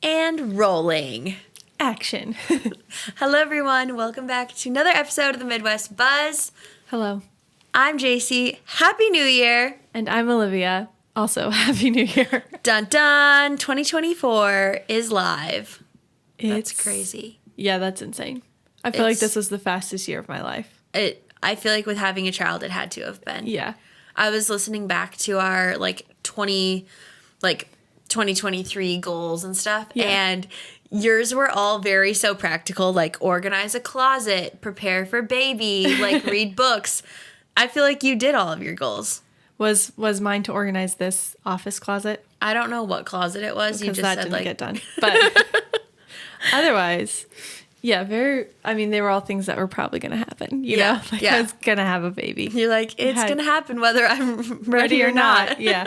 And rolling. Action. Hello, everyone. Welcome back to another episode of the Midwest Buzz. Hello. I'm JC. Happy New Year. And I'm Olivia. Also, Happy New Year. Dun dun. 2024 is live. That's crazy. Yeah, that's insane. I feel like this was the fastest year of my life. I feel like with having a child, it had to have been. Yeah. I was listening back to our 2023 goals and stuff, and yours were all very so practical, like organize a closet, prepare for baby, like read books. I feel like you did all of your goals. Was mine to organize this office closet? I don't know what closet it was. Because you just that said didn't get done. But otherwise, yeah, they were all things that were probably going to happen, you know? I was going to have a baby. You're like, it's going to happen whether I'm ready or not. Yeah.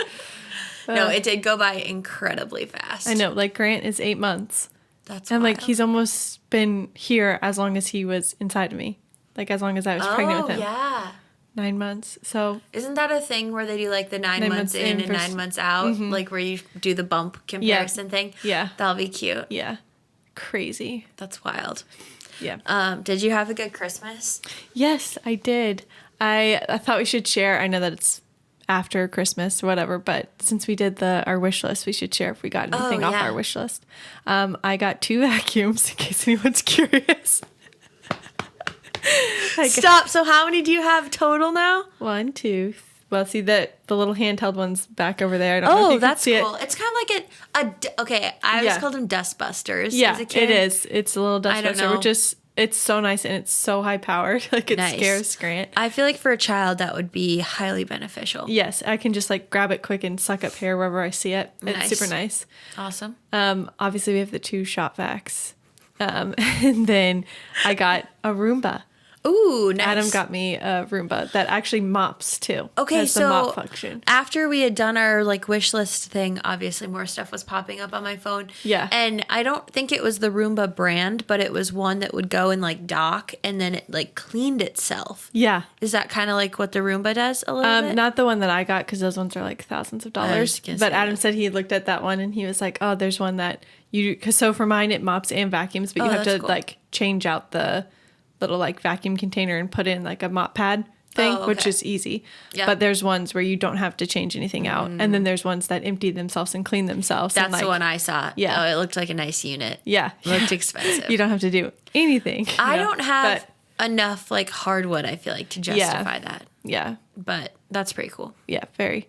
No, it did go by incredibly fast. I know. Like, Grant is 8 months. That's And, wild. like, he's almost been here as long as he was inside of me. Like, as long as I was pregnant with him. Yeah. 9 months. So isn't that a thing where they do like the 9 months in and 9 months out? Mm-hmm. Like where you do the bump comparison thing? Yeah. That'll be cute. Yeah. Crazy. That's wild. Yeah. Did you have a good Christmas? Yes, I did. I thought we should share. I know that it's after Christmas or whatever, but since we did our wish list, we should share if we got anything off our wish list. I got 2 vacuums, in case anyone's curious. Stop. So how many do you have total now? 1, 2. Well, see the little handheld one's back over there. I don't know if you that's can see cool. it. It's kind of like I always called them dust busters. Yeah, as a kid. it is. It's a little dust buster, which is it's so nice and it's so high powered. Like it scares Grant. I feel like for a child that would be highly beneficial. Yes, I can just like grab it quick and suck up hair wherever I see it. It's super nice. Awesome. Obviously we have the 2 shop vacs, and then I got a Roomba. Ooh, nice. Adam got me a Roomba that actually mops too. Okay, has so the mop function. After we had done our wish list thing, obviously more stuff was popping up on my phone. Yeah. And I don't think it was the Roomba brand, but it was one that would go and dock and then it cleaned itself. Yeah. Is that kind of like what the Roomba does a little bit? Not the one that I got because those ones are like thousands of dollars. But Adam said he looked at that one and he was like, "Oh, there's one that so for mine it mops and vacuums, but you have to cool. Change out the little vacuum container and put in a mop pad thing, which is easy. Yeah. But there's ones where you don't have to change anything out. And then there's ones that empty themselves and clean themselves. That's the one I saw. Yeah. Oh, it looked like a nice unit. Yeah. It looked expensive. You don't have to do anything. I don't have enough hardwood, I feel like, to justify that. Yeah. But that's pretty cool. Yeah, very.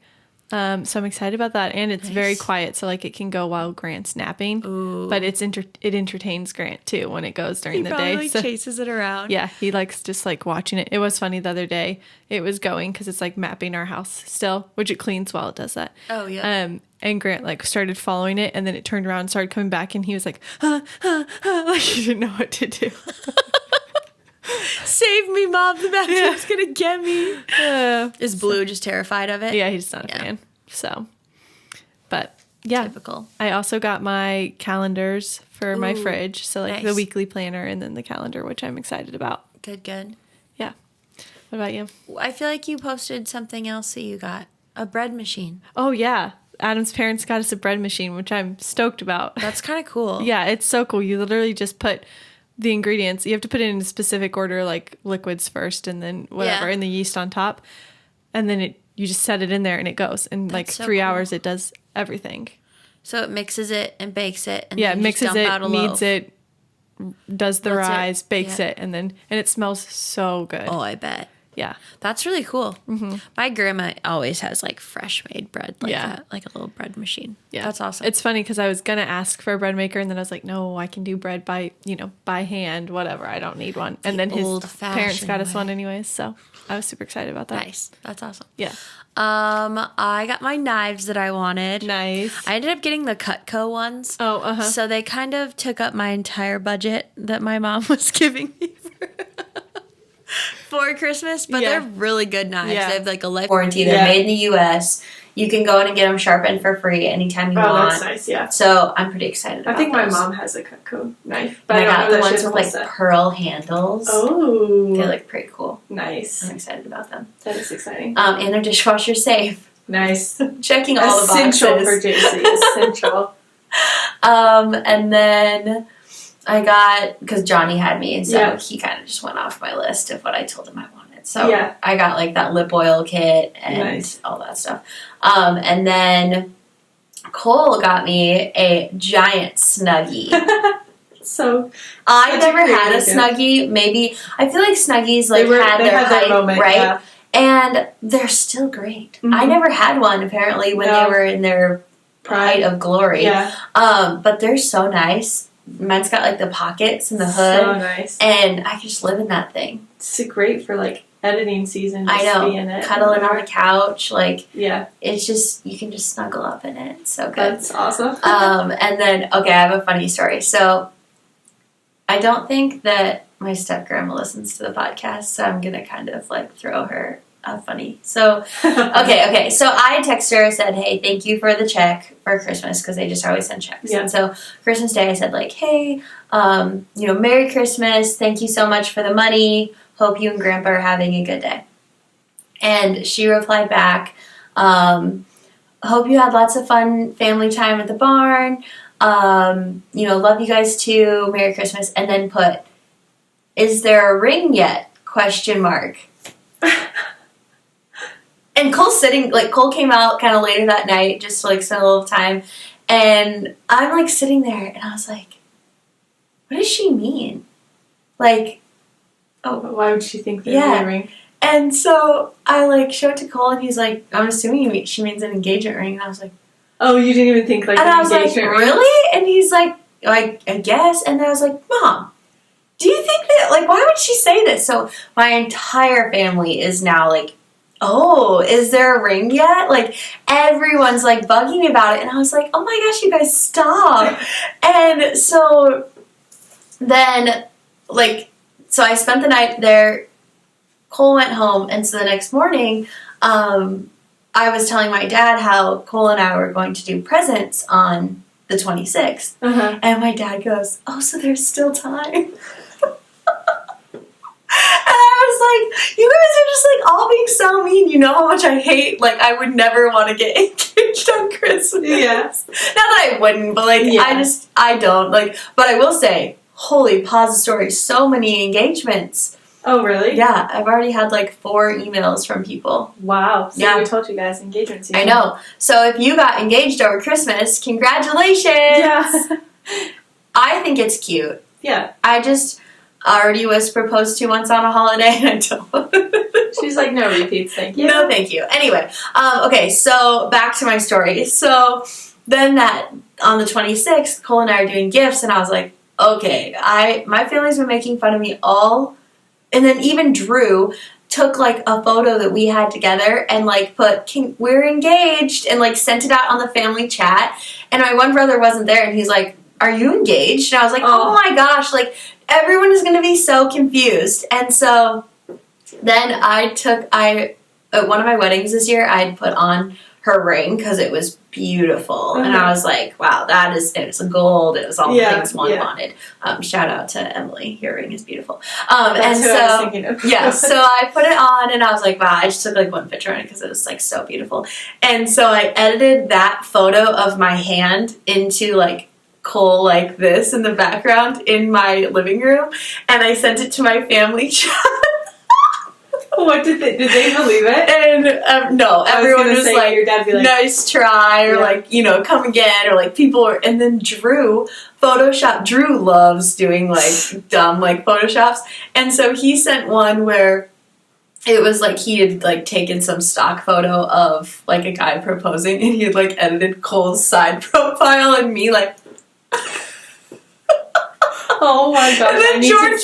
So I'm excited about that, and it's very quiet, so it can go while Grant's napping. Ooh. But it entertains Grant too when it goes during the day. He chases it around. Yeah, he likes just watching it. It was funny the other day. It was going because it's mapping our house still, which it cleans while it does that. Oh yeah. And Grant started following it, and then it turned around and started coming back, and he was like, he didn't know what to do. Save me, Mom. The vacuum's gonna get me. Is Blue just terrified of it? Yeah, he's not a fan. So, but yeah. Typical. I also got my calendars for my fridge. So the weekly planner and then the calendar, which I'm excited about. Good. Yeah. What about you? I feel like you posted something else that you got. A bread machine. Oh, yeah. Adam's parents got us a bread machine, which I'm stoked about. That's kind of cool. Yeah, it's so cool. You literally just put the ingredients. You have to put it in a specific order, like liquids first and then whatever, and the yeast on top. And then you just set it in there and it goes. In That's so 3 cool. hours, it does everything. So it mixes it and bakes it. And yeah, then it mixes dump it, out a kneads loaf. it, does the rise, bakes Yeah. it, and it smells so good. Oh, I bet. Yeah. That's really cool. Mm-hmm. My grandma always has fresh made bread that, like a little bread machine. Yeah. That's awesome. It's funny because I was going to ask for a bread maker and then I was like, no, I can do bread by hand, whatever. I don't need one. And then his parents got us one anyways. So I was super excited about that. Nice. That's awesome. Yeah. I got my knives that I wanted. Nice. I ended up getting the Cutco ones. Oh, uh-huh. So they kind of took up my entire budget that my mom was giving me for Christmas, but they're really good knives. Yeah. They have a life warranty. They're made in the U.S. You can go in and get them sharpened for free anytime you want. Oh, that's nice, yeah. So I'm pretty excited about I think those. my mom has a Cutco knife. But I got the ones with with pearl handles. Oh. They look pretty cool. Nice. I'm excited about them. That is exciting. And they're dishwasher safe. Nice. Checking all the boxes. Essential for JC. Essential. And then I got, because Johnny had me, and so he kind of just went off my list of what I told him I wanted. So I got like that lip oil kit and all that stuff. And then Cole got me a giant Snuggie. So I never had a Snuggie. Maybe I feel like Snuggies like had their hype, moment, right? Yeah. And they're still great. Mm-hmm. I never had one apparently when they were in their height of glory. Yeah. But they're so nice. Mine's got like the pockets and the hood. So nice. And I can just live in that thing. It's great for like editing season. I know. Be in it. Cuddling on the couch, like it's just you can just snuggle up in it. It's so good. That's awesome. And then I have a funny story. So I don't think that my step grandma listens to the podcast, so I'm gonna kind of like throw her a funny. So okay. So I texted her. I said, "Hey, thank you for the check for Christmas," because they just always send checks. Yeah. And so Christmas Day, I said like, "Hey, Merry Christmas. Thank you so much for the money. Hope you and Grandpa are having a good day." And she replied back, "Hope you had lots of fun family time at the barn. Love you guys too. Merry Christmas." And then put, "Is there a ring yet? Question mark." And Cole came out kind of later that night just to like spend a little time. And I'm like sitting there and I was like, what does she mean? Like, why would she think there's a ring? And so I like show it to Cole and he's like, I'm assuming she means an engagement ring. And I was like, oh, you didn't even think like an engagement ring? And I was like, really? And he's like, I guess. And I was like, Mom, do you think that, like, why would she say this? So my entire family is now like, oh, is there a ring yet? Like, everyone's like bugging me about it. And I was like, oh my gosh, you guys, stop. And so then, so I spent the night there. Cole went home. And so the next morning, I was telling my dad how Cole and I were going to do presents on the 26th. Uh-huh. And my dad goes, oh, so there's still time. And I was like, you guys are just like all being so mean. You know how much I hate, like, I would never want to get engaged on Christmas. Yeah. Not that I wouldn't, but like, I don't. Like, but I will say, holy, pause the story, so many engagements. Oh, really? Yeah, I've already had like 4 emails from people. Wow. So we told you guys engagement season. I know. So if you got engaged over Christmas, congratulations. Yeah. I think it's cute. Yeah. I just already was proposed to once on a holiday and I don't. She's like, no repeats, thank you. No, thank you. Anyway, okay, so back to my story. So then on the 26th, Cole and I are doing gifts and I was like, okay, my family's been making fun of me all. And then even Drew took like a photo that we had together and like put, we're engaged, and like sent it out on the family chat. And my one brother wasn't there and he's like, are you engaged? And I was like, oh my gosh, like everyone is going to be so confused. And so then at one of my weddings this year, I had put on her ring because it was beautiful. Uh-huh. And I was like, wow, it was gold. It was all the things one wanted. Shout out to Emily. Your ring is beautiful. That's who I was thinking of. Yeah, so I put it on and I was like, wow, I just took like one picture on it because it was like so beautiful. And so I edited that photo of my hand into like Cole like this in the background in my living room. And I sent it to my family chat. What did they believe it? And no, everyone was like, your dad be like, nice try, or like, come again, or like people were, and then Drew loves doing like dumb like photoshops, and so he sent one where it was like he had like taken some stock photo of like a guy proposing and he had like edited Cole's side profile and me like oh my god. And then George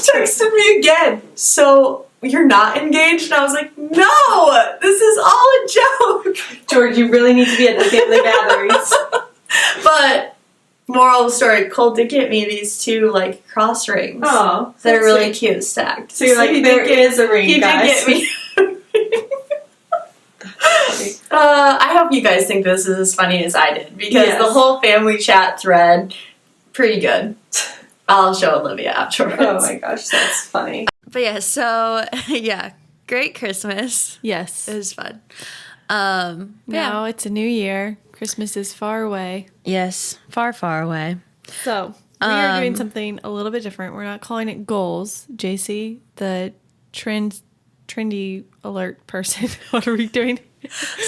texted me again, so you're not engaged? And I was like, no, this is all a joke. George, you really need to be at the family gatherings. But moral of the story, Cole did get me these 2 like cross rings that are really cute stacked. So you're like, there is a ring, guys. He did get me. I hope you guys think this is as funny as I did because the whole family chat thread, pretty good. I'll show Olivia afterwards. Oh my gosh, that's funny. But yeah, so great Christmas. Yes. It was fun. Now it's a new year. Christmas is far away. Yes, far, far away. So we are doing something a little bit different. We're not calling it goals. JC, the trendy alert person. What are we doing?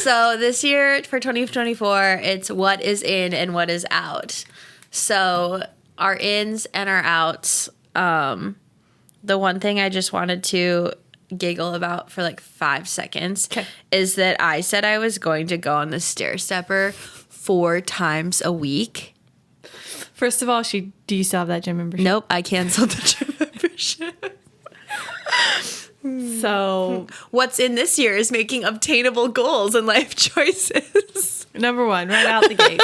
So this year for 2024, it's what is in and what is out. So our ins and our outs. The one thing I just wanted to giggle about for like 5 seconds is that I said I was going to go on the stair stepper 4 times a week. First of all, do you still have that gym membership? Nope, I canceled the gym membership. So what's in this year is making obtainable goals and life choices. Number 1, right out the gate.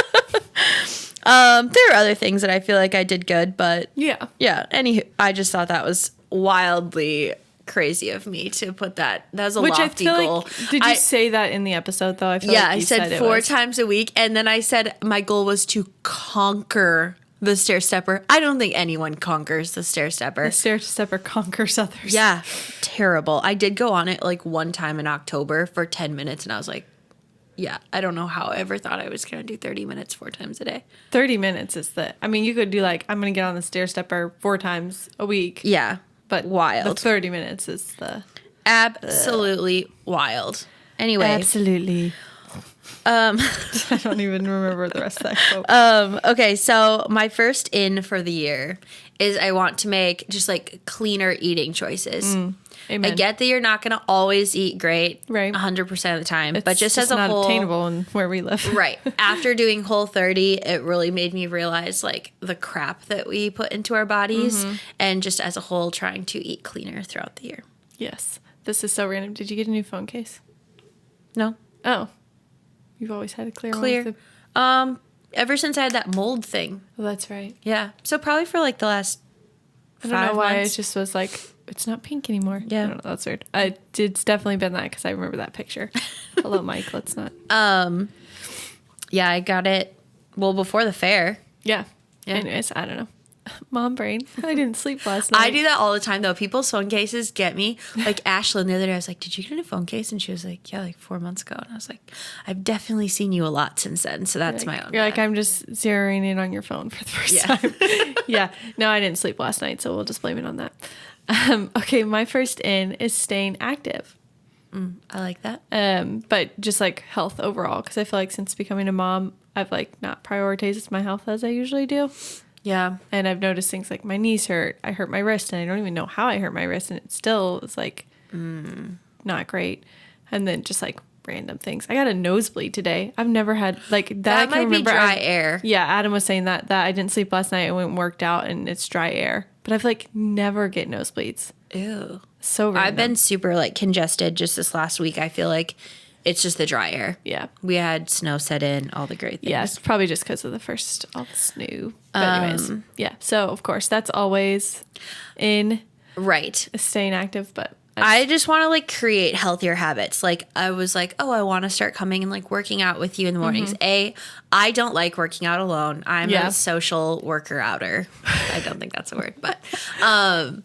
There are other things that I feel like I did good, but yeah. Anywho, I just thought that was wildly crazy of me to put that. That was a Which lofty I feel goal. Like, did you say that in the episode though? I feel like I said 4 times a week, and then I said my goal was to conquer the stair stepper. I don't think anyone conquers the stair stepper. The stair stepper conquers others. Yeah, terrible. I did go on it like one time in October for 10 minutes, and I was like, yeah, I don't know how I ever thought I was going to do 30 minutes 4 times a day. 30 minutes is you could do like, I'm going to get on the stair stepper 4 times a week. Yeah. But wild. The 30 minutes is the... Absolutely wild. Anyway. Absolutely. I don't even remember the rest of that quote. Okay, so my first in for the year is I want to make just like cleaner eating choices. Amen. I get that you're not going to always eat great, right, 100% of the time, it's but just as a not whole, attainable in where we live. Right. After doing Whole30, it really made me realize like the crap that we put into our bodies, and just as a whole, trying to eat cleaner throughout the year. Yes, this is so random. Did you get a new phone case? No. Oh, you've always had a clear one. Ever since I had that mold thing. Well, that's right. Yeah. So probably for like the last 5 months. I don't know why. It just was like, it's not pink anymore. Yeah. I don't know. That's weird. It's definitely been that because I remember that picture. Hello, Mike. Let's not. Yeah, I got it. Well, before the fair. Yeah. Anyways, I don't know. Mom brain. I didn't sleep last night. I do that all the time, though. People's phone cases get me. Like Ashlyn the other day, I was like, did you get a phone case? And she was like, yeah, like 4 months ago. And I was like, I've definitely seen you a lot since then. So that's my own. You're like, I'm just zeroing in on your phone for the first time. Yeah. No, I didn't sleep last night, so we'll just blame it on that. Okay, my first in is staying active. I like that. But just like health overall, because I feel like since becoming a mom, I've like not prioritized my health as I usually do. Yeah. And I've noticed things like my knees hurt. I hurt my wrist, and I don't even know how I hurt my wrist, and it still is like not great. And then just like random things. I got a nosebleed today. I've never had like that. That might be dry air. Yeah, Adam was saying that I didn't sleep last night. I went and worked out, and it's dry air. But I've like never get nosebleeds. Ew. So random. I've been super like congested just this last week. I feel like it's just the dry air. Yeah. We had snow set in, all the great things. Yeah, it's probably just because of all the snow. But anyways, yeah. So, of course, that's always in right. Staying active. But I just want to like create healthier habits. Like I was like, oh, I want to start coming and like working out with you in the mornings. I don't like working out alone. I'm a social worker outer. I don't think that's a word, but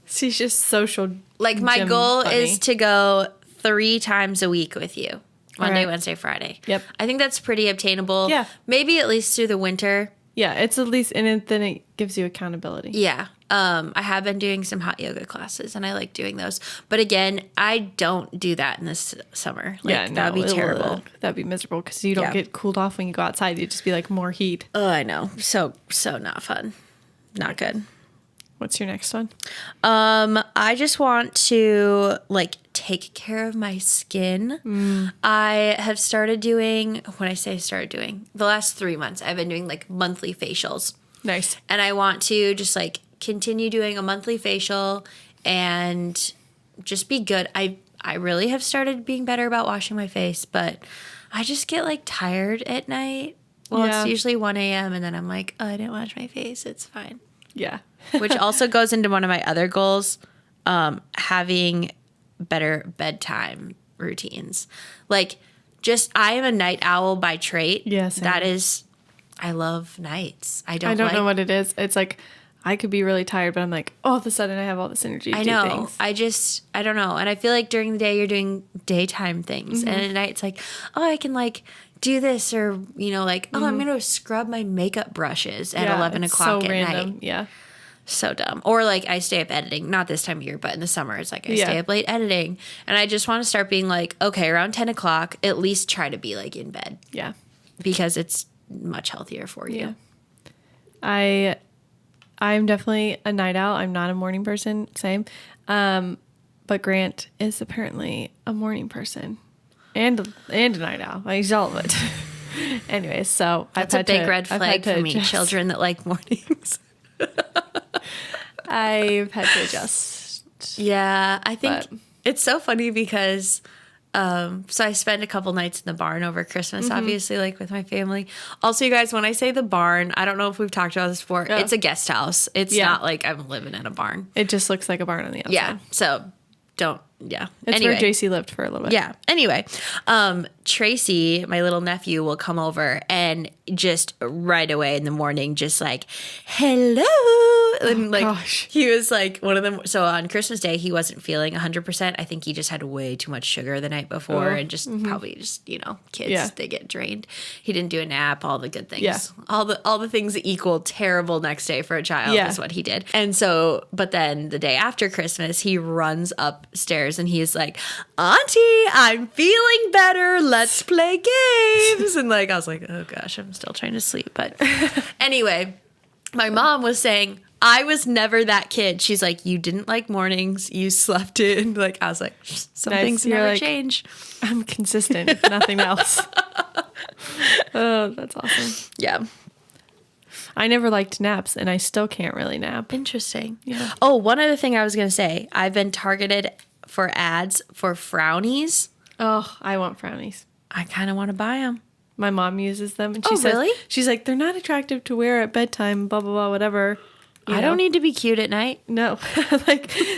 she's just social. Like my goal is to go 3 times a week with you. Monday, Wednesday, Friday. Yep. I think that's pretty obtainable. Yeah. Maybe at least through the winter. Yeah, it's at least, and then it gives you accountability. Yeah. I have been doing some hot yoga classes, and I like doing those. But again, I don't do that in this summer. Like, that'd be terrible. That'd be miserable because you don't get cooled off when you go outside. You'd just be like more heat. Oh, I know. So not fun. Not good. What's your next one? I just want to like take care of my skin. I have started doing, when I say started doing, the last 3 months, I've been doing like monthly facials. Nice. And I want to just like continue doing a monthly facial and just be good. I really have started being better about washing my face, but I just get like tired at night. Well, it's usually 1 a.m. and then I'm like, oh, I didn't wash my face. It's fine. Yeah. Which also goes into one of my other goals, having better bedtime routines. Like, just I am a night owl by trait. Yes. That is, I love nights. I don't know what it is. It's like I could be really tired, but I'm like, all of a sudden I have all this energy to do things. I don't know. And I feel like during the day you're doing daytime things. And at night it's like, oh, I can like do this, or, you know, like, oh, I'm going to scrub my makeup brushes at 11 o'clock at night. Yeah. So dumb. Or like I stay up editing, not this time of year, but in the summer, it's like I stay up late editing. And I just want to start being like, okay, around 10 o'clock, at least try to be like in bed. Yeah. Because it's much healthier for you. Yeah. I'm definitely a night owl. I'm not a morning person. Same. But Grant is apparently a morning person and a night owl. He's all of it. Anyways, so that's a big red flag for me. Children that like mornings. I've had to adjust. Yeah, I think it's so funny because so I spent a couple nights in the barn over Christmas, obviously, like with my family. Also, you guys, when I say the barn, I don't know if we've talked about this before. It's a guest house. It's not like I'm living in a barn. It just looks like a barn on the outside. Yeah, so don't. Yeah. It's where JC lived for a little bit. Yeah. Anyway, Tracy, my little nephew, will come over and just right away in the morning, just like, hello. And he was like one of them. So on Christmas Day, he wasn't feeling 100%. I think he just had way too much sugar the night before and just probably just, you know, kids, they get drained. He didn't do a nap, all the good things. Yeah. All the things that equal terrible next day for a child is what he did. And so, but then the day after Christmas, he runs upstairs and he's like, Auntie, I'm feeling better. Let's play games. And like, I was like, oh gosh, I'm still trying to sleep. But anyway, my mom was saying, I was never that kid. She's like, you didn't like mornings. You slept in. Like, I was like, some things never change. I'm consistent, if nothing else. Oh, that's awesome. Yeah. I never liked naps, and I still can't really nap. Interesting. Yeah. Oh, one other thing I was going to say. I've been targeted for ads for Frownies. Oh, I want Frownies. I kind of want to buy them. My mom uses them, and she says, really? She's like, they're not attractive to wear at bedtime, blah, blah, blah, whatever. I don't need to be cute at night. No.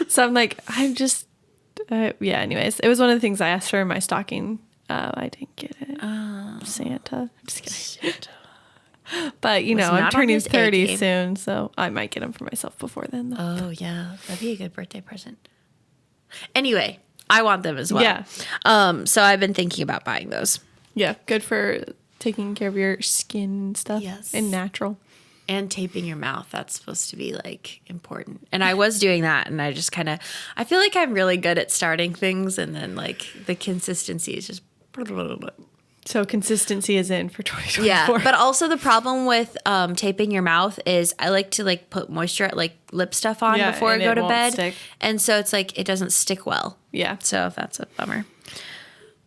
So I'm like, I'm just, anyways. It was one of the things I asked for in my stocking. I didn't get it. Santa. I'm just kidding. Santa. But, you know, I'm turning 30 soon, so I might get them for myself before then. Though. Oh, yeah. That'd be a good birthday present. Anyway, I want them as well. Yeah. So I've been thinking about buying those. Yeah. Good for taking care of your skin and stuff. Yes. And natural. And taping your mouth. That's supposed to be like important. And I was doing that, and I just I feel like I'm really good at starting things, and then like the consistency is just. So consistency is in for 2024. Yeah, but also the problem with taping your mouth is I like to like put moisture, like lip stuff on before I go to bed. Stick. And so it's like it doesn't stick well. Yeah. So that's a bummer.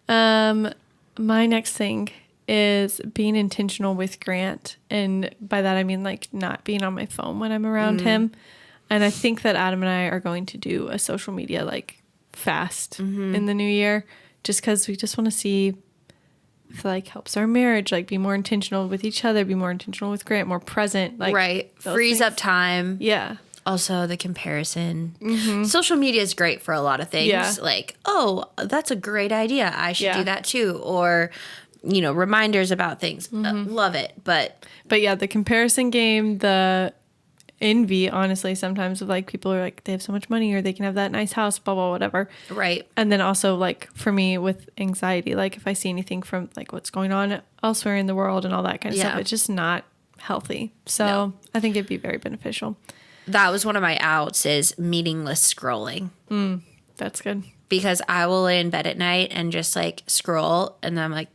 My next thing is being intentional with Grant. And by that, I mean like not being on my phone when I'm around him. And I think that Adam and I are going to do a social media like fast in the new year, just because we just want to see if it like helps our marriage, like be more intentional with each other, be more intentional with Grant, more present. Like right. Frees up time. Yeah. Also the comparison. Social media is great for a lot of things. Yeah. Like, oh, that's a great idea. I should do that too. Or, you know, reminders about things. Love it. But yeah, the comparison game, the envy, honestly, sometimes of like people are like, they have so much money or they can have that nice house, blah, blah, whatever. Right. And then also like for me with anxiety, like if I see anything from like what's going on elsewhere in the world and all that kind of stuff, it's just not healthy. So I think it'd be very beneficial. That was one of my outs is meaningless scrolling. That's good. Because I will lay in bed at night and just like scroll, and then I'm like,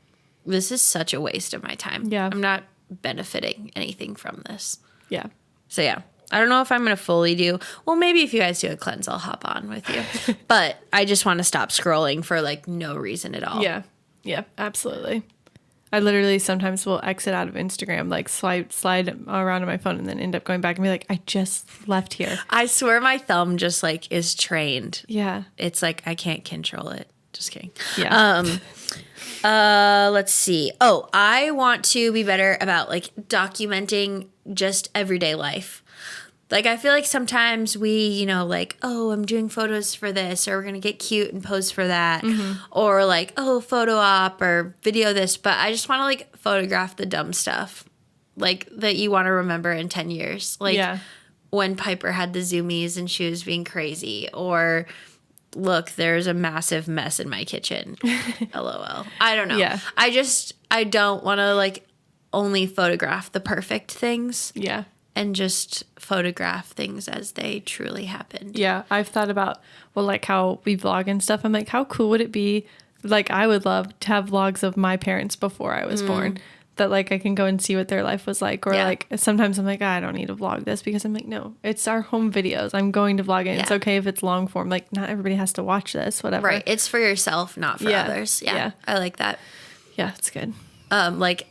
this is such a waste of my time. Yeah. I'm not benefiting anything from this. Yeah. So yeah, I don't know if I'm going to fully do, well, maybe if you guys do a cleanse, I'll hop on with you. But I just want to stop scrolling for like no reason at all. Yeah. Yeah, absolutely. I literally sometimes will exit out of Instagram, like slide around on my phone and then end up going back and be like, I just left here. I swear my thumb just like is trained. Yeah. It's like I can't control it. Just kidding. Yeah. Let's see. Oh, I want to be better about like documenting just everyday life. Like, I feel like sometimes we, you know, like, oh, I'm doing photos for this, or we're going to get cute and pose for that. Or like, oh, photo op or video this. But I just want to like photograph the dumb stuff, like that you want to remember in 10 years. Like when Piper had the zoomies and she was being crazy, or look, there's a massive mess in my kitchen. LOL. I don't know. Yeah. I don't want to like only photograph the perfect things. Yeah. And just photograph things as they truly happened. Yeah. I've thought about, well, like how we vlog and stuff. I'm like, how cool would it be? Like, I would love to have vlogs of my parents before I was born. That like I can go and see what their life was like. Or like sometimes I'm like, I don't need to vlog this, because I'm like, no, it's our home videos. I'm going to vlog it. Yeah. It's okay if it's long form. Like, not everybody has to watch this, whatever. Right. It's for yourself, not for others. Yeah. I like that. Yeah, it's good. Like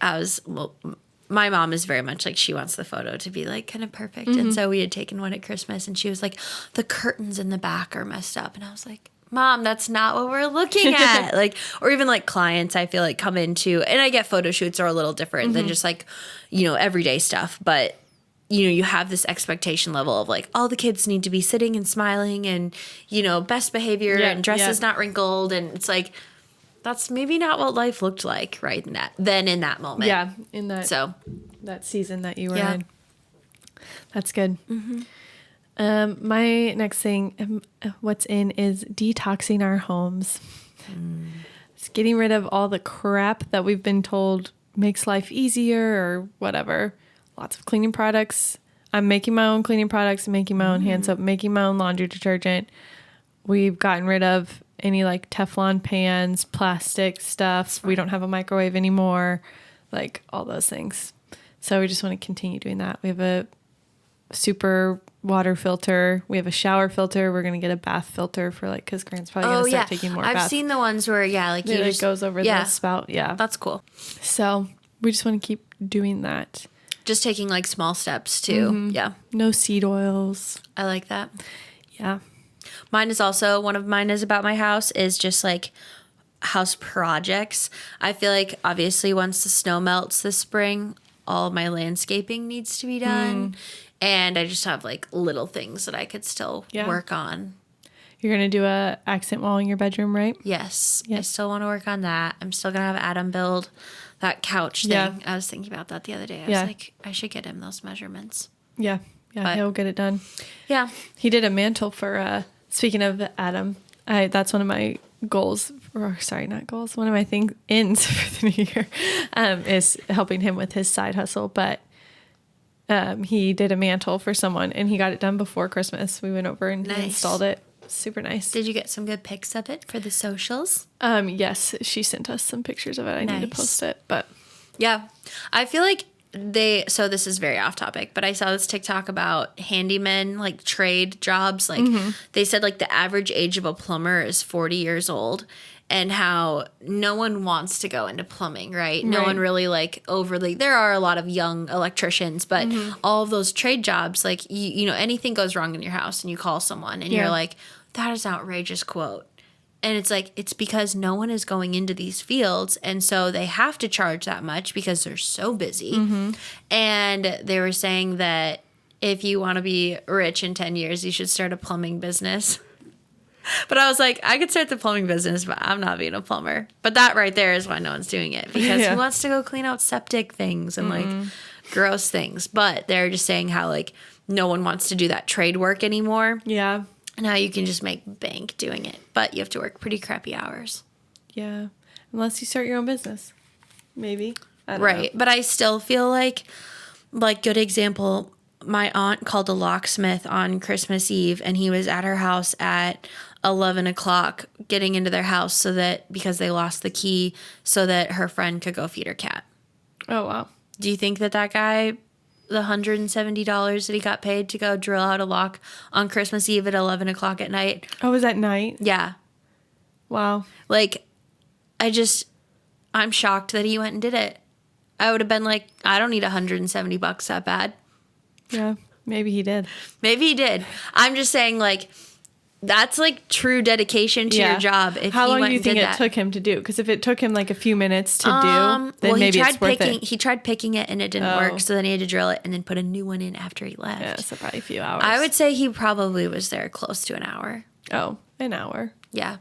my mom is very much like, she wants the photo to be like kind of perfect. And so we had taken one at Christmas and she was like, the curtains in the back are messed up. And I was like, Mom, that's not what we're looking at. Like, or even like clients, I feel like come into, and I get photo shoots are a little different than just like, you know, everyday stuff. But, you know, you have this expectation level of like, all the kids need to be sitting and smiling and, you know, best behavior and dresses not wrinkled. And it's like, that's maybe not what life looked like in that moment. Yeah. In that season that you were in. That's good. My next thing, what's in, is detoxing our homes. It's getting rid of all the crap that we've been told makes life easier or whatever. Lots of cleaning products. I'm making my own cleaning products, making my own hand soap, making my own laundry detergent. We've gotten rid of any like Teflon pans, plastic stuff. We don't have a microwave anymore, like all those things. So we just want to continue doing that. We have a super water filter. We have a shower filter. We're going to get a bath filter for like, because Grant's probably going to start taking more baths. I've seen the ones where, like it just goes over the spout. Yeah. That's cool. So we just want to keep doing that. Just taking like small steps too. Yeah. No seed oils. I like that. Yeah. Mine is also, one of mine is about my house, is just like house projects. I feel like obviously once the snow melts this spring, all of my landscaping needs to be done. And I just have like little things that I could still work on. You're going to do a accent wall in your bedroom, right? Yes. Yep. I still want to work on that. I'm still going to have Adam build that couch thing. Yeah. I was thinking about that the other day. I was like, I should get him those measurements. Yeah. Yeah. But he'll get it done. Yeah. He did a mantle for, speaking of Adam, that's one of my goals, not goals. One of my ends for the new year is helping him with his side hustle. But he did a mantle for someone and he got it done before Christmas. We went over and he installed it. Super nice. Did you get some good pics of it for the socials? Yes, she sent us some pictures of it. I need to post it, but yeah, I feel like so this is very off topic, but I saw this TikTok about handymen, like trade jobs. Like they said like the average age of a plumber is 40 years old. And how no one wants to go into plumbing, right? No one really like overly, there are a lot of young electricians, but all of those trade jobs, like, you know, anything goes wrong in your house and you call someone and you're like, that is an outrageous quote. And it's like, it's because no one is going into these fields. And so they have to charge that much because they're so busy. And they were saying that if you want to be rich in 10 years, you should start a plumbing business. But I was like, I could start the plumbing business, but I'm not being a plumber. But that right there is why no one's doing it. Because who wants to go clean out septic things and like gross things? But they're just saying how like no one wants to do that trade work anymore. Yeah. Now you can just make bank doing it. But you have to work pretty crappy hours. Yeah. Unless you start your own business. Maybe. I don't know. But I still feel like good example, my aunt called a locksmith on Christmas Eve and he was at her house at 11 o'clock getting into their house so that, because they lost the key, so that her friend could go feed her cat. Oh, wow. Do you think that guy, the $170 that he got paid to go drill out a lock on Christmas Eve at 11 o'clock at night? Oh, was that night? Yeah. Wow. Like, I'm shocked that he went and did it. I would have been like, I don't need $170 that bad. Yeah, maybe he did. Maybe he did. I'm just saying, like, that's like true dedication to your job. If How long do you think it took him to do? Because if it took him like a few minutes to do, then maybe it's worth it. He tried picking it and it didn't work, so then he had to drill it and then put a new one in after he left. Yeah, so probably a few hours. I would say he probably was there close to an hour. Oh, an hour. Yeah.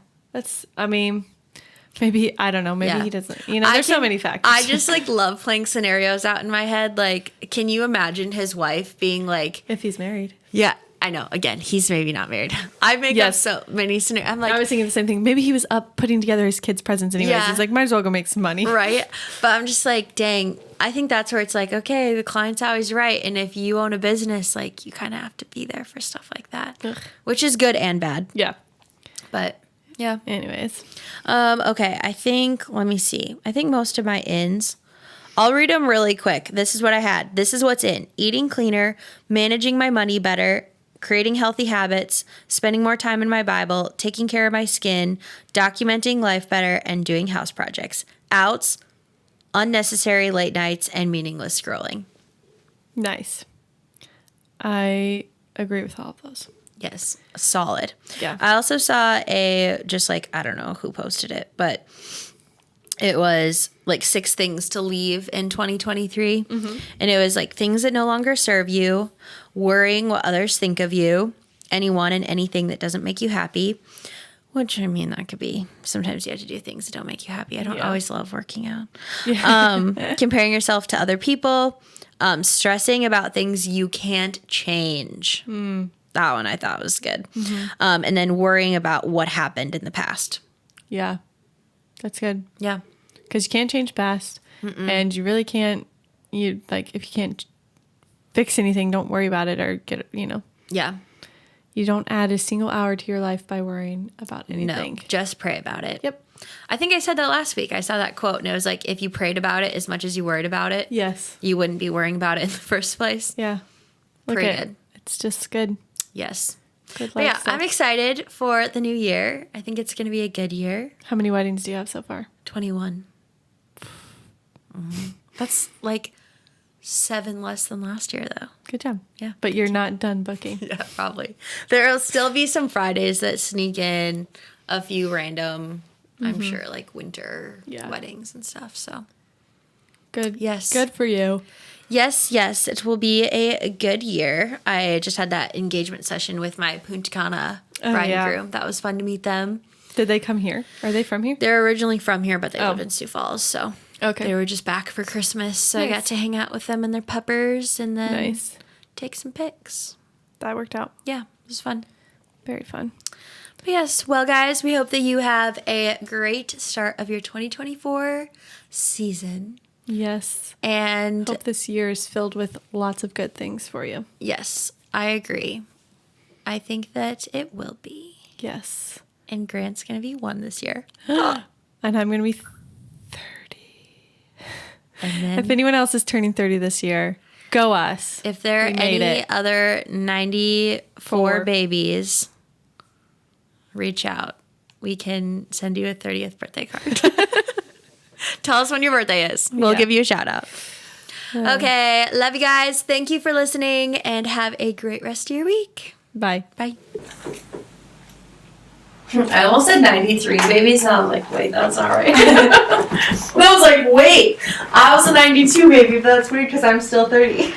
Maybe, I don't know, maybe he doesn't. You know, there's so many factors. I just like love playing scenarios out in my head. Like, can you imagine his wife being like... If he's married. Yeah. I know. Again, he's maybe not married. I make up so many scenarios. I'm like, I was thinking the same thing. Maybe he was up putting together his kids' presents anyways. Yeah. He's like, might as well go make some money. Right. But I'm just like, dang, I think that's where it's like, okay, the client's always right. And if you own a business, like, you kind of have to be there for stuff like that, which is good and bad. Yeah. But yeah. Anyways. Okay. I think, let me see. I think most of my ins, I'll read them really quick. This is what I had. This is what's in: eating cleaner, managing my money better, creating healthy habits, spending more time in my Bible, taking care of my skin, documenting life better, and doing house projects. Outs, unnecessary late nights and meaningless scrolling. Nice. I agree with all of those. Yes, solid. Yeah. I also saw I don't know who posted it, but it was like 6 things to leave in 2023. Mm-hmm. And it was like things that no longer serve you, worrying what others think of you, anyone and anything that doesn't make you happy. Which, I mean, that could be, sometimes you have to do things that don't make you happy. I don't always love working out. Yeah. Comparing yourself to other people, stressing about things you can't change. That one I thought was good. Mm-hmm. And then worrying about what happened in the past. Yeah. That's good. Yeah. Because you can't change past. And you really can't, if you can't fix anything, don't worry about it or get it, Yeah. You don't add a single hour to your life by worrying about anything. No, just pray about it. Yep. I think I said that last week. I saw that quote and it was like, if you prayed about it as much as you worried about it, yes, you wouldn't be worrying about it in the first place. Yeah. Pretty good. It's just good. Yes. Good But yeah, stuff. I'm excited for the new year. I think it's going to be a good year. How many weddings do you have so far? 21. That's like 7 less than last year, though. Good job. Yeah. But you're not done booking. Yeah, probably. There'll still be some Fridays that sneak in a few random, I'm sure, like winter weddings and stuff. So good. Yes. Good for you. Yes, it will be a good year. I just had that engagement session with my Punta Cana bride and groom. That was fun to meet them. Did they come here? Are they from here? They're originally from here, but they live in Sioux Falls, so okay. They were just back for Christmas. So I got to hang out with them and their puppers and then take some pics. That worked out. Yeah, it was fun. Very fun. But yes, well, guys, we hope that you have a great start of your 2024 season. Yes. And hope this year is filled with lots of good things for you. Yes, I agree. I think that it will be. Yes. And Grant's going to be 1 this year. And I'm going to be 30. And then, if anyone else is turning 30 this year, go us. If there are any other 94 babies, reach out. We can send you a 30th birthday card. Tell us when your birthday is. We'll give you a shout out. Okay. Love you guys. Thank you for listening and have a great rest of your week. Bye. Bye. I almost said 93 babies. And I was like, wait, that's not right. I was like, wait, I was a 92 baby, but that's weird because I'm still 30.